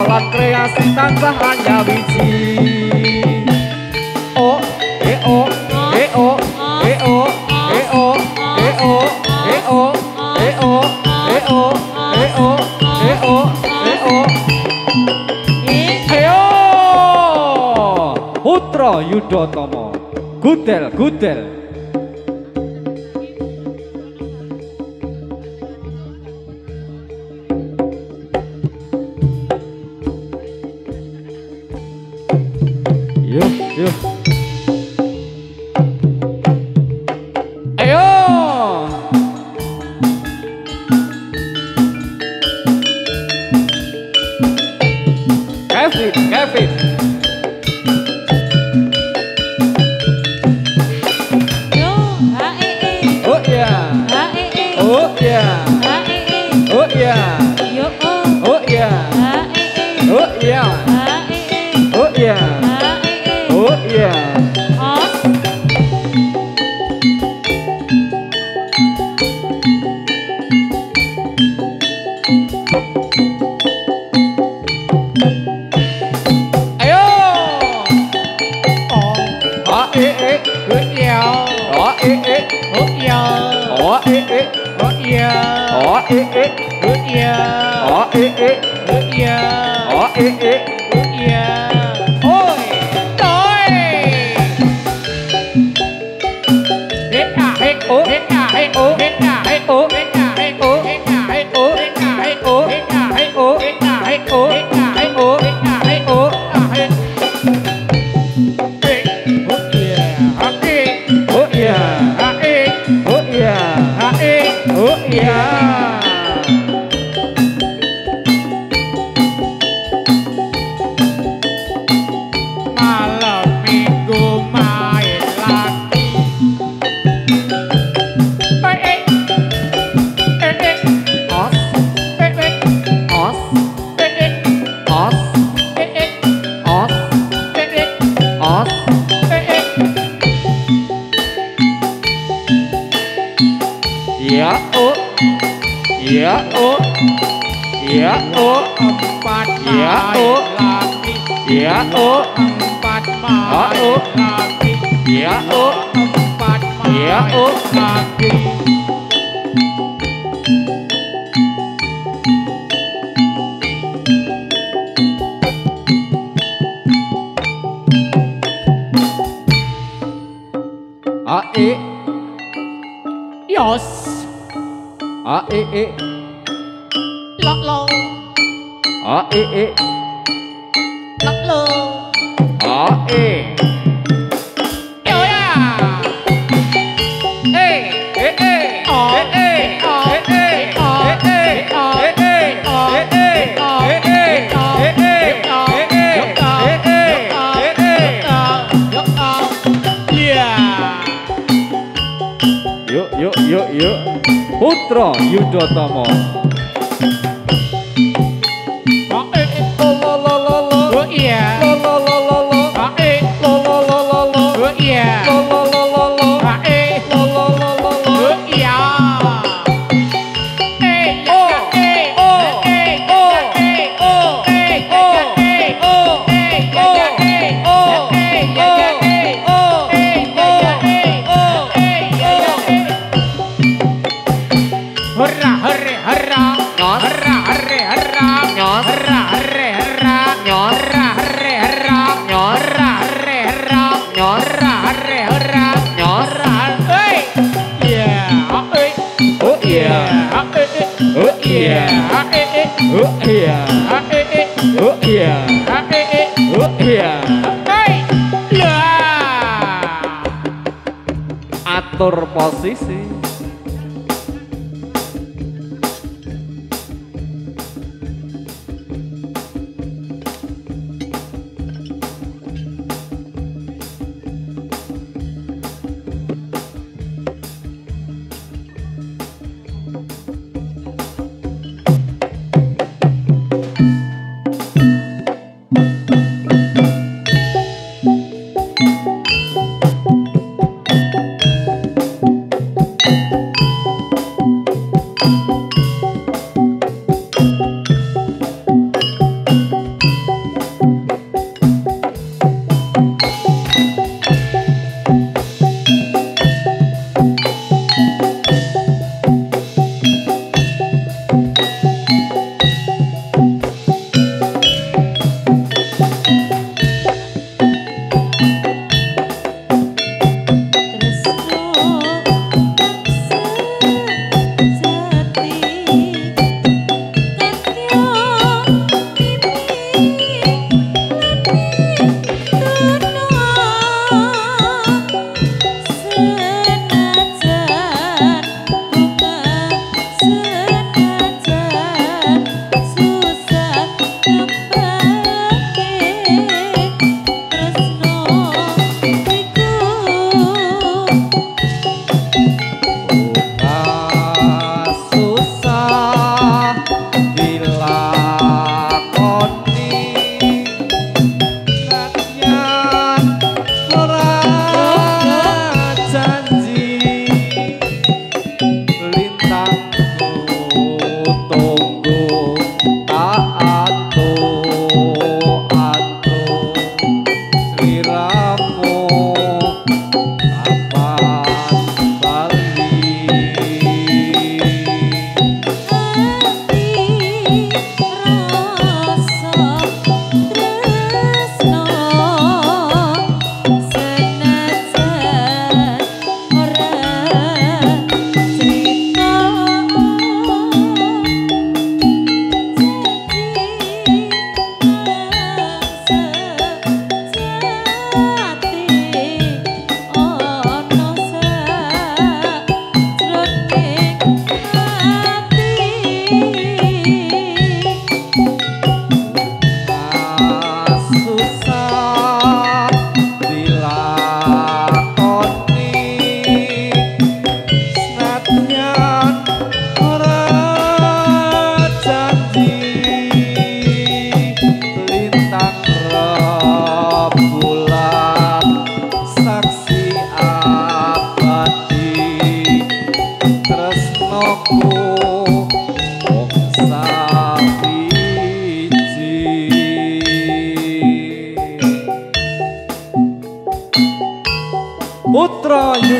lan kreasi tansah hanya wiji. Oh, oh, oh, oh, oh, Putra Yudhatama gudel gudel. Yuk yuk. Ayo. Kevin. Oh ya. Oh ya. Oh ya. Oh ya. Oh ya. Oh ya. Oh ya. Yuk Putra Yudhatama. Atur posisi.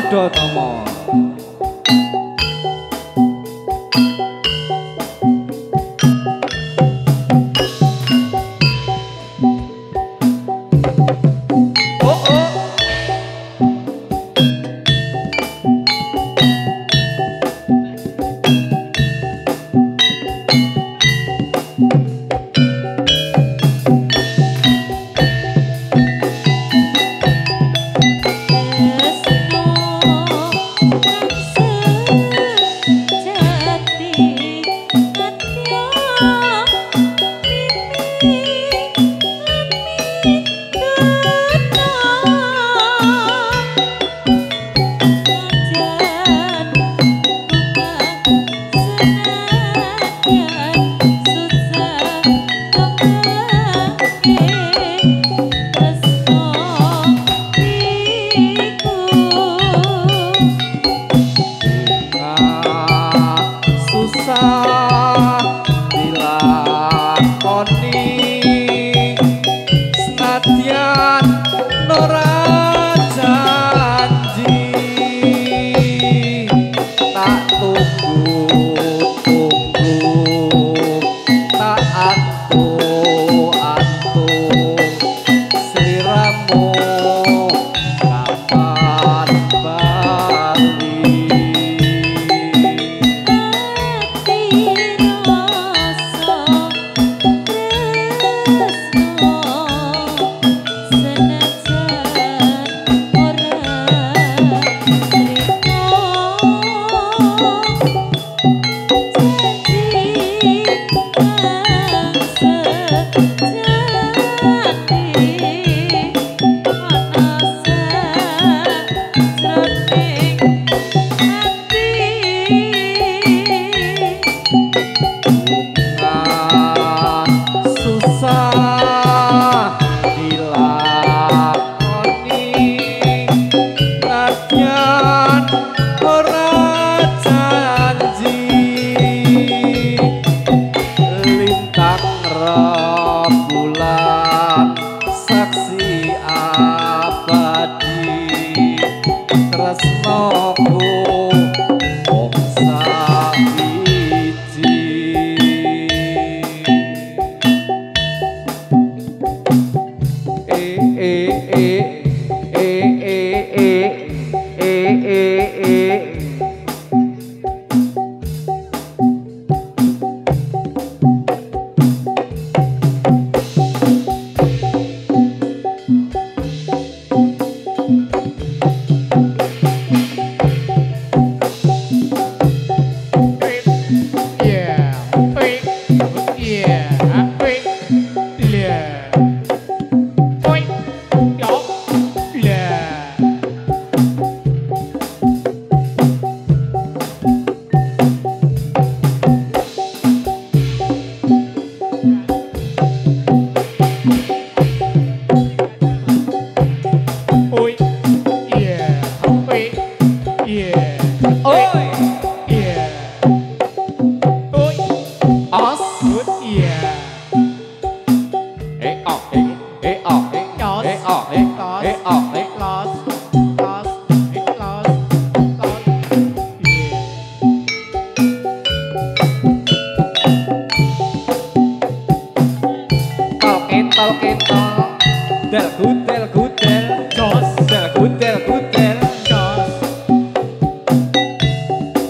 Yudo Tomo.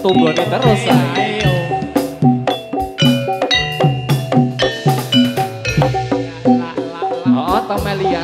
Tunggone terus ayo. Oh, Tomelia.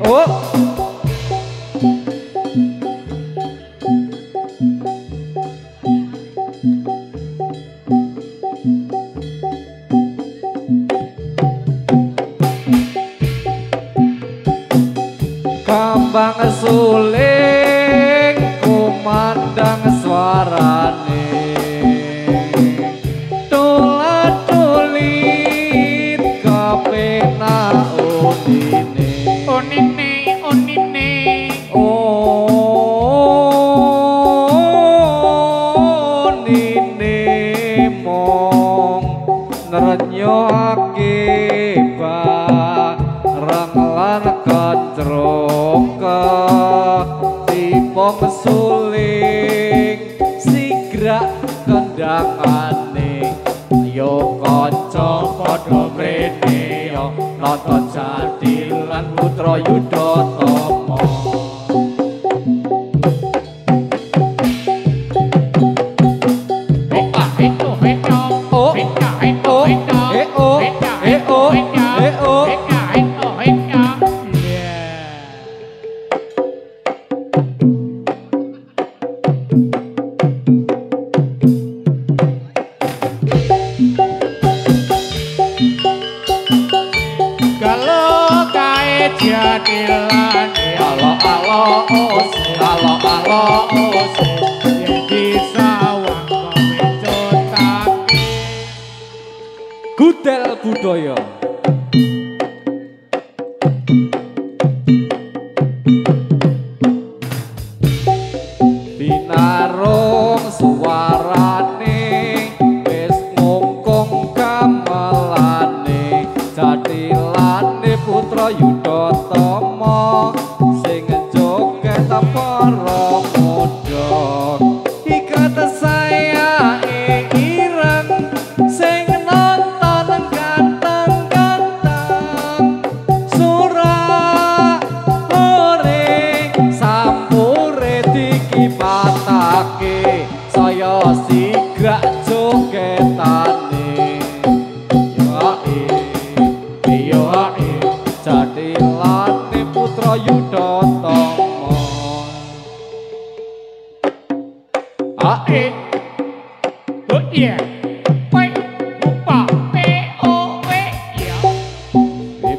Oh. Kambang suling kumandang suarane tulat-tulit kapena unine unine mong nrenyoake barang lan kancroka tipong suling sigrak kendangane yo kanca padha mrene yo nata jadilan putra Yudatama Gudel budaya binarung suarane wis ngungkung gamelane jadilane putra Yudatama sing joget para muda ikat saya ireng sing nonton ganteng-ganteng surah ore sampure dikipatake saya sigrak jogetane jadilane putra Yudatama ae oh yeah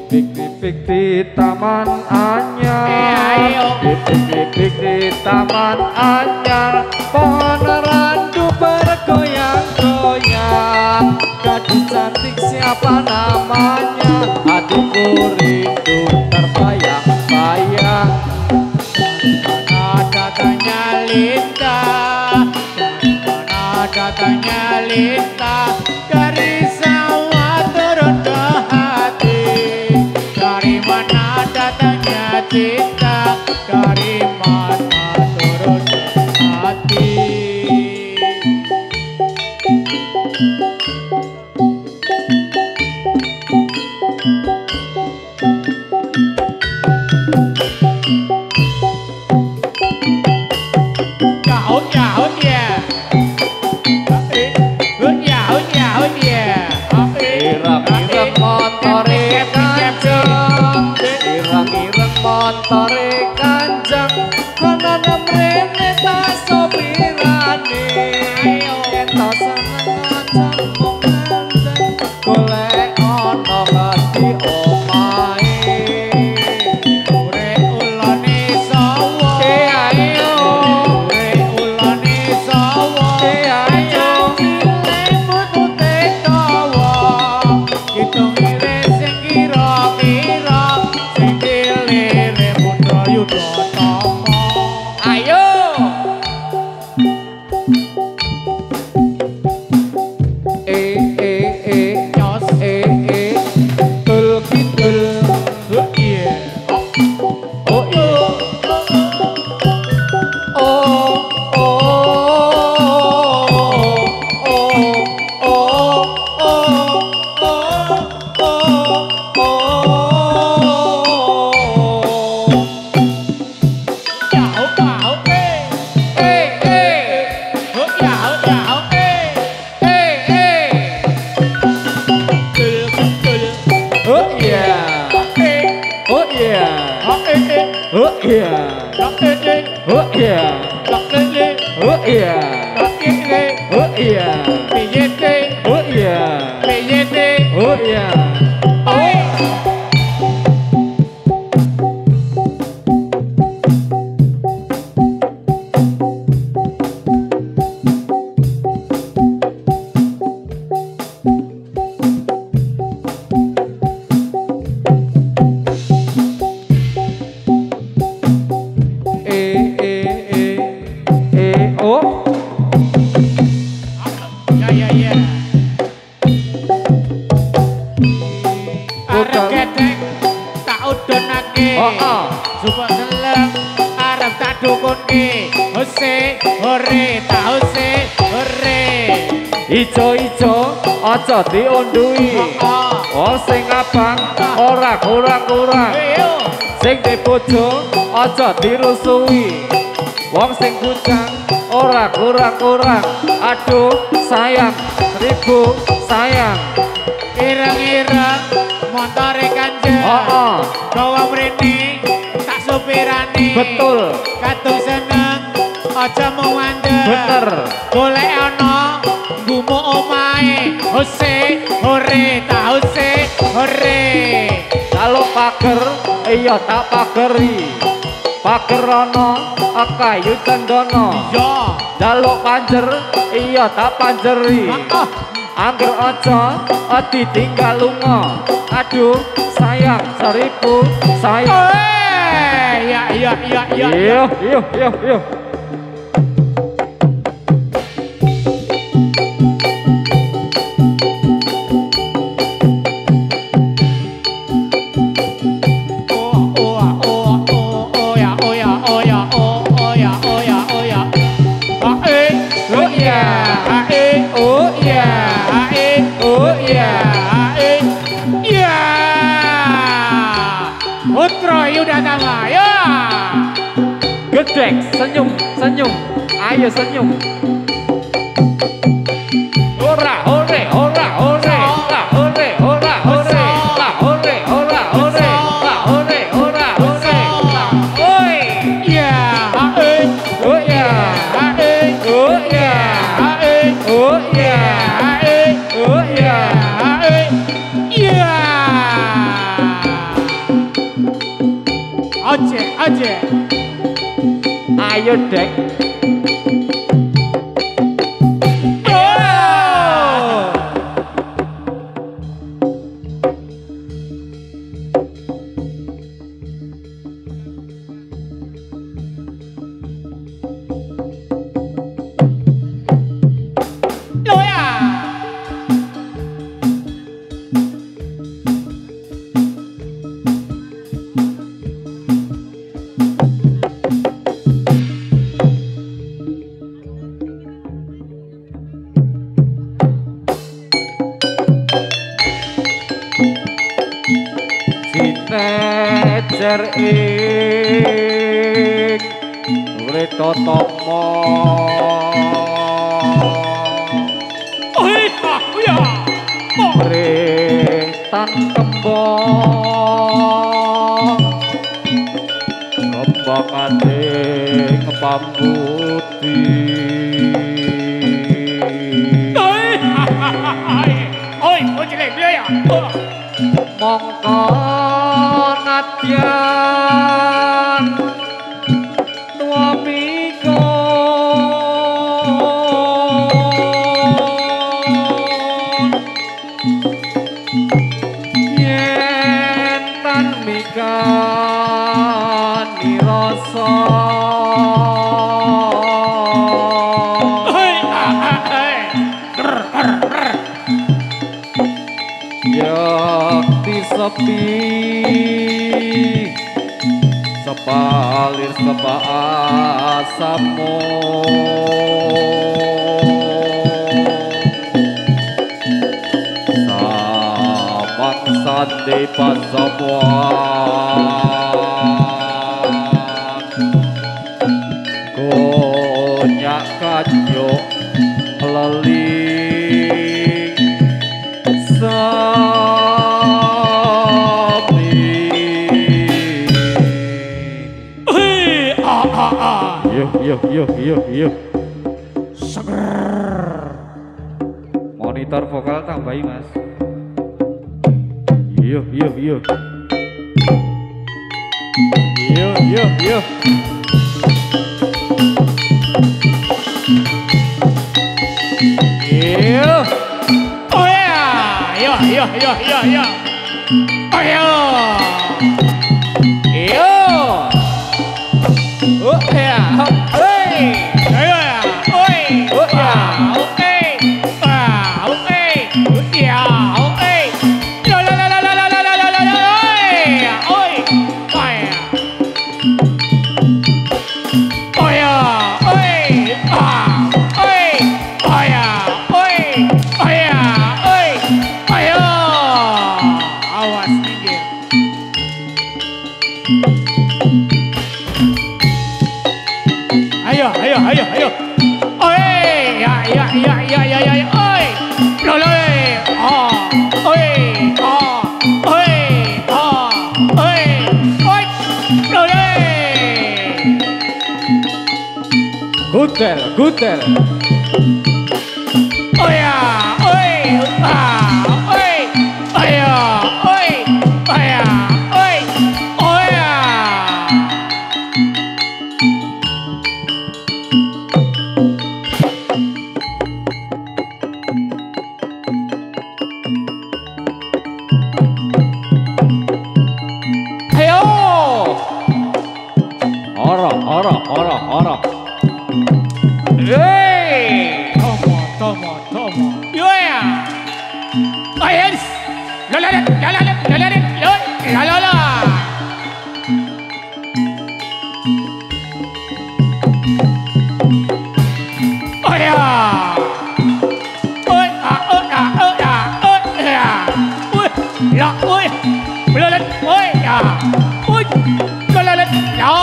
Pipik di taman anyar Pipik di taman anyar pohon randu bergoyang-goyang gadis cantik siapa namanya adikku rindu terbayang-bayang mana datangnya Linda mana datangnya Linda dari sawah turun ke hati dari mana datangnya cinta dari mana turun ke hati ireng-ireng motore kanjeng ireng-ireng motore kanjeng kono nemrene tak sopirane ento seneng cembung kanjeng golek ana ngerti omahe urip ulane sawo ayo urip ulane sawo ayo lembut dawa Itu miris dek tak udonake. Supaya seneng arep tak dukunke. Hose hore tak hose hore. Ijo-ijo aja diundui. Wong sing abang ora kurang-kurang. Sing di bojo aja dirusui. Wong sing bujang ora kurang-kurang. Aduh sayang, ribu sayang. Ireng-ireng montore Kanjeng. Gawa mrene tak sopirane. Betul. Kadung seneng aja mewandeng. Bener. Golek ana gumu omahe. Hose hore tak hose hore. Kalau pager iya tak pageri. Pager ana kayu cendana. Iya. Jaluk panjer iya tak panjeri. Angger aja ditinggal lunga. Aduh sayang seribu sayang. Iya. Iya. Putra Yudatama, ya. Gedek, senyum. Ayo senyum. Ora, hore. La hore. Oi. Ya, Oh ya. Aja. Ayo dek. Sitejer ing Writa Tama. Tan kembang ading pambuti. Mongko nadyan tuamika yen tan mikani rasa sepi sepalir seba asamu sabang sandi pasamuan konyak kanyo leli Yo. Seger. Monitor vokal tambahi, Mas. Yo. Yo. Oh ya. Yo. Oh ya. Oh ya. Gudel, gudel. Oh ya, oi, oi, oh ya, oi, oh ya, oi, oh ya. Ayo. Ora. Hey, tomo. Yo ya. Ayes. La. Oh ya. Oi, ya. Oi, la, oi. Oi, ya. Oi, la. Ya.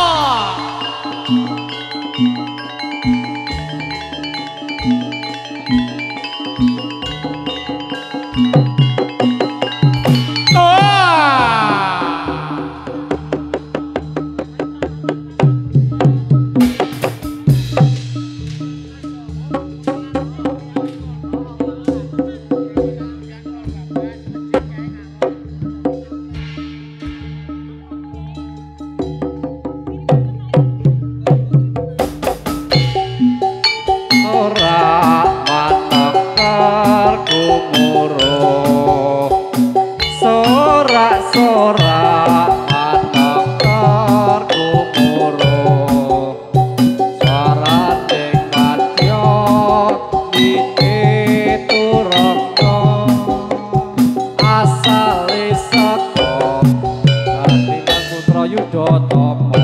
Ora matakar kumuruh sorak matakar kumuruh suarane madya iki turaka asale saka Katilan Putra Yudhatama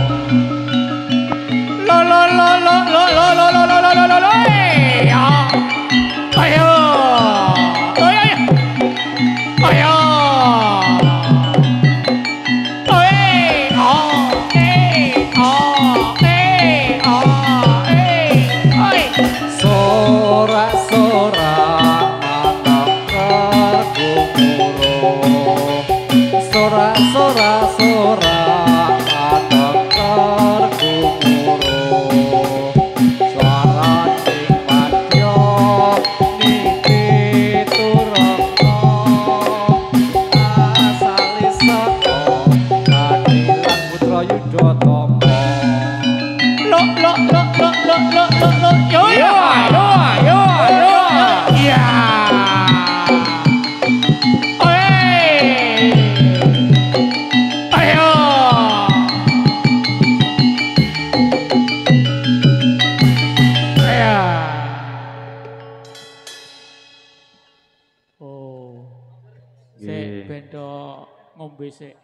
ngombe sik.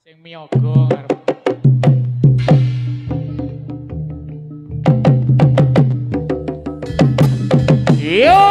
Sing miyaga ngarep. Yo!